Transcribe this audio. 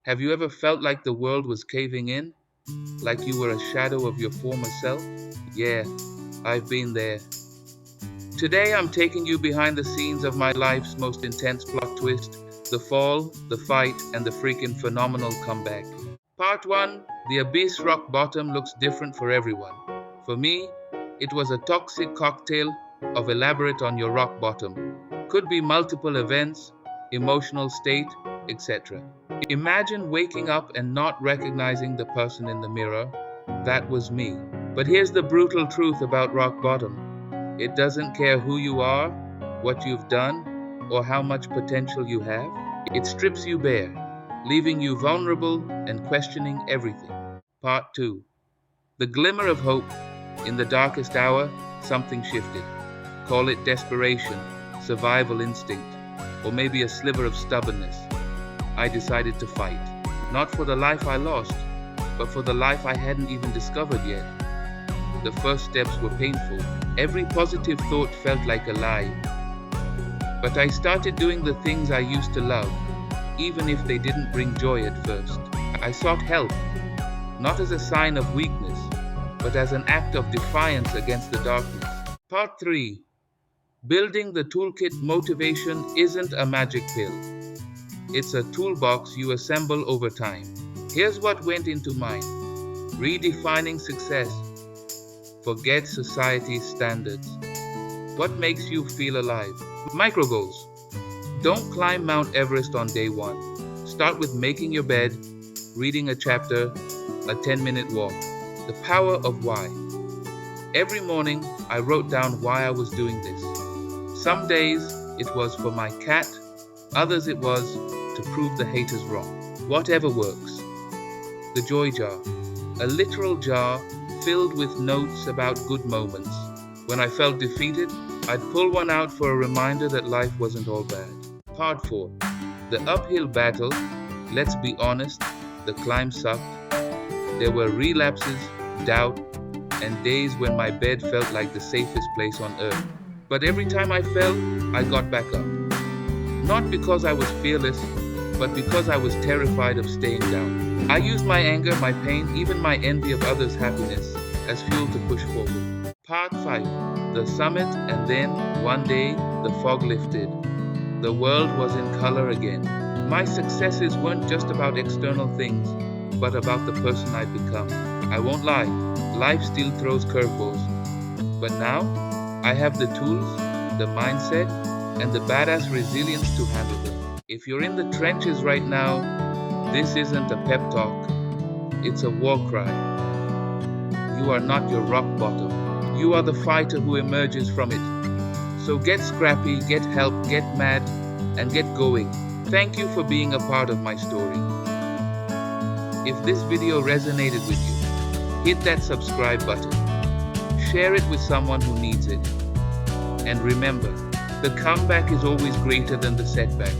Have you ever felt like the world was caving in? Like you were a shadow of your former self? Yeah, I've been there. Today I'm taking you behind the scenes of my life's most intense plot twist, the fall, the fight, and the freaking phenomenal comeback. Part 1. The abyss rock bottom looks different for everyone. For me, it was a toxic cocktail of elaborate on your rock bottom. Could be multiple events, emotional state, etc. Imagine waking up and not recognizing the person in the mirror. That was me. But here's the brutal truth about rock bottom. It doesn't care who you are, what you've done, or how much potential you have. It strips you bare, leaving you vulnerable and questioning everything. Part 2. The glimmer of hope. In the darkest hour, something shifted. Call it desperation, survival instinct, or maybe a sliver of stubbornness. I decided to fight. Not for the life I lost, but for the life I hadn't even discovered yet. The first steps were painful. Every positive thought felt like a lie. But I started doing the things I used to love, even if they didn't bring joy at first. I sought help, not as a sign of weakness, but as an act of defiance against the darkness. Part 3. Building the toolkit. Motivation isn't a magic pill. It's a toolbox you assemble over time. Here's what went into mine. Redefining success. Forget society's standards. What makes you feel alive? Micro goals. Don't climb Mount Everest on day 1. Start with making your bed, reading a chapter, a 10-minute walk. The power of why. Every morning, I wrote down why I was doing this. Some days, it was for my cat. Others it was to prove the haters wrong. Whatever works. The joy jar. A literal jar filled with notes about good moments. When I felt defeated, I'd pull one out for a reminder that life wasn't all bad. Part 4. The uphill battle. Let's be honest, the climb sucked. There were relapses, doubt, and days when my bed felt like the safest place on earth. But every time I fell, I got back up. Not because I was fearless, but because I was terrified of staying down. I used my anger, my pain, even my envy of others' happiness as fuel to push forward. Part 5. The summit, and then, one day, the fog lifted. The world was in color again. My successes weren't just about external things, but about the person I've become. I won't lie, life still throws curveballs. But now, I have the tools, the mindset, and the badass resilience to handle them. If you're in the trenches right now, this isn't a pep talk. It's a war cry. You are not your rock bottom. You are the fighter who emerges from it. So get scrappy, get help, get mad, and get going. Thank you for being a part of my story. If this video resonated with you, hit that subscribe button. Share it with someone who needs it. And remember, the comeback is always greater than the setback.